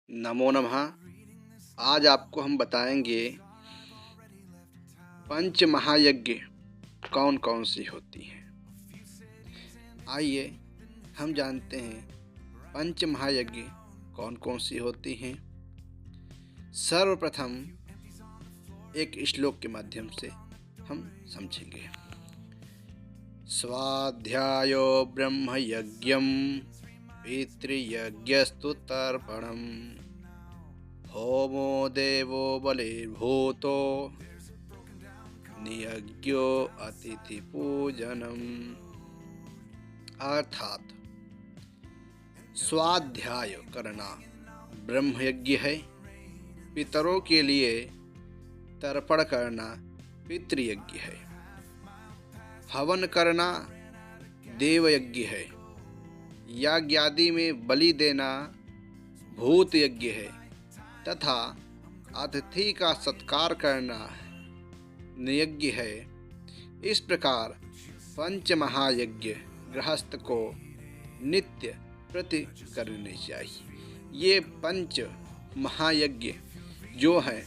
नमो नमः। आज आपको हम बताएंगे पंच महायज्ञ कौन कौन सी होती हैं। आइए हम जानते हैं पंच महायज्ञ कौन कौन सी होती हैं। सर्वप्रथम एक श्लोक के माध्यम से हम समझेंगे। स्वाध्यायो ब्रह्मयज्ञं पितृयज्ञस्तु तर्पणम् होमो देवो बलिर्भूतो नियज्ञो अतिथि पूजनम। अर्थात स्वाध्याय करना ब्रह्मयज्ञ है, पितरों के लिए तर्पण करना पितृयज्ञ है, हवन करना देवयज्ञ है, याज्ञ आदि में बलि देना भूत यज्ञ है तथा अतिथि का सत्कार करना नियज्ञ है। इस प्रकार पंच महायज्ञ गृहस्थ को नित्य प्रति करने चाहिए। ये पंच महायज्ञ जो हैं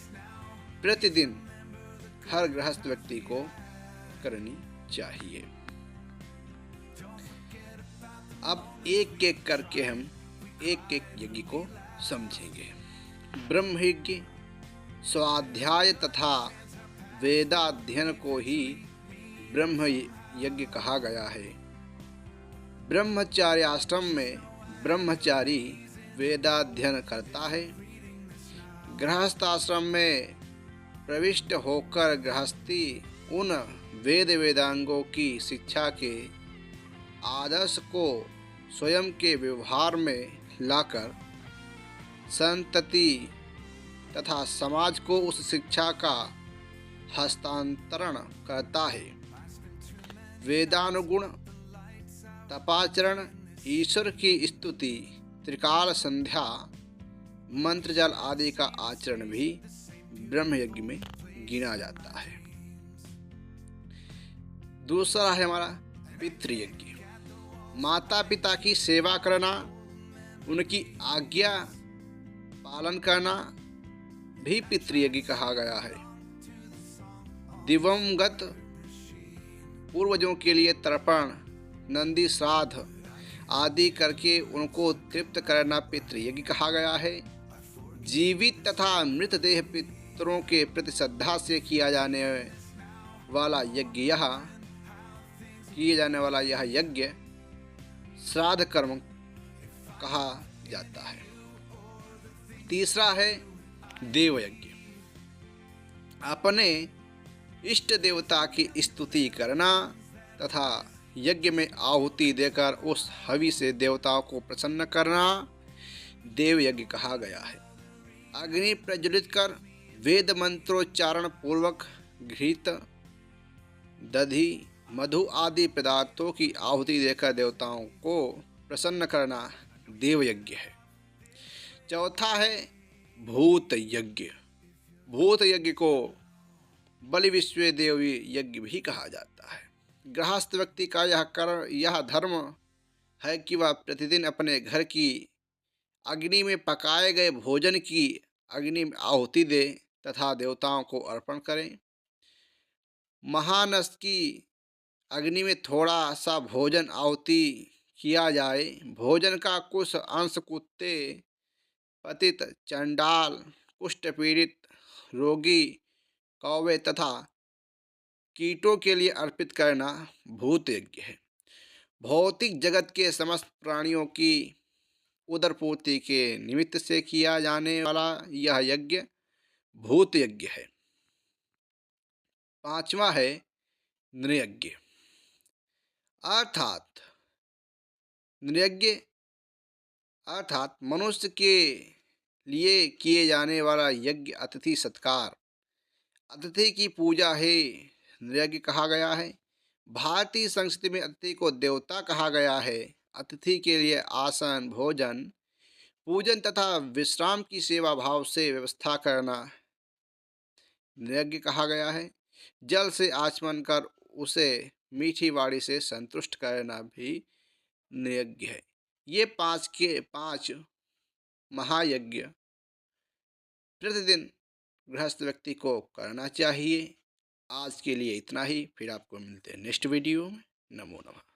प्रतिदिन हर गृहस्थ व्यक्ति को करनी चाहिए। अब एक एक करके हम एक एक यज्ञ को समझेंगे। ब्रह्मयज्ञ स्वाध्याय तथा वेदाध्ययन को ही ब्रह्म यज्ञ कहा गया है। ब्रह्मचार्य आश्रम में ब्रह्मचारी वेदाध्ययन करता है। गृहस्थ आश्रम में प्रविष्ट होकर गृहस्थी उन वेदांगों की शिक्षा के आदर्श को स्वयं के व्यवहार में लाकर संतति तथा समाज को उस शिक्षा का हस्तांतरण करता है। वेदानुगुण तपाचरण, ईश्वर की स्तुति, त्रिकाल संध्या, मंत्र जल आदि का आचरण भी ब्रह्मयज्ञ में गिना जाता है। दूसरा है हमारा पितृयज्ञ। माता पिता की सेवा करना, उनकी आज्ञा पालन करना भी पितृयज्ञ कहा गया है। दिवंगत पूर्वजों के लिए तर्पण, नंदी श्राद्ध आदि करके उनको तृप्त करना पितृयज्ञ कहा गया है। जीवित तथा मृतदेह पितरों के प्रति श्रद्धा से किया जाने वाला यह यज्ञ श्राद्ध कर्म कहा जाता है। तीसरा है देवयज्ञ। अपने इष्ट देवता की स्तुति करना तथा यज्ञ में आहुति देकर उस हवि से देवताओं को प्रसन्न करना देवयज्ञ कहा गया है। अग्नि प्रज्वलित कर वेद मंत्रोच्चारण पूर्वक घृत, दधि, मधु आदि पदार्थों की आहुति देकर देवताओं को प्रसन्न करना देवयज्ञ है। चौथा है भूत यज्ञ। भूत यज्ञ को बलि विश्व देवी यज्ञ भी कहा जाता है। गृहस्थ व्यक्ति का यह धर्म है कि वह प्रतिदिन अपने घर की अग्नि में पकाए गए भोजन की अग्नि में आहुति दे तथा देवताओं को अर्पण करें। महानस की अग्नि में थोड़ा सा भोजन आहुति किया जाए। भोजन का कुछ अंश कुत्ते, पतित, चंडाल, कुष्ठ पीड़ित, रोगी, कौवे तथा कीटों के लिए अर्पित करना भूत यज्ञ है। भौतिक जगत के समस्त प्राणियों की उदरपूर्ति के निमित्त से किया जाने वाला यह यज्ञ भूत यज्ञ है। पांचवा है नृयज्ञ। नृयज्ञ अर्थात मनुष्य के लिए किए जाने वाला यज्ञ अतिथि सत्कार, अतिथि की पूजा है नृयज्ञ कहा गया है। भारतीय संस्कृति में अतिथि को देवता कहा गया है। अतिथि के लिए आसन, भोजन, पूजन तथा विश्राम की सेवा भाव से व्यवस्था करना नृयज्ञ कहा गया है। जल से आचमन कर उसे मीठी वाणी से संतुष्ट करना भी नृयज्ञ है। ये पांच महायज्ञ प्रतिदिन गृहस्थ व्यक्ति को करना चाहिए। आज के लिए इतना ही, फिर आपको मिलते हैं नेक्स्ट वीडियो में। नमो नमः।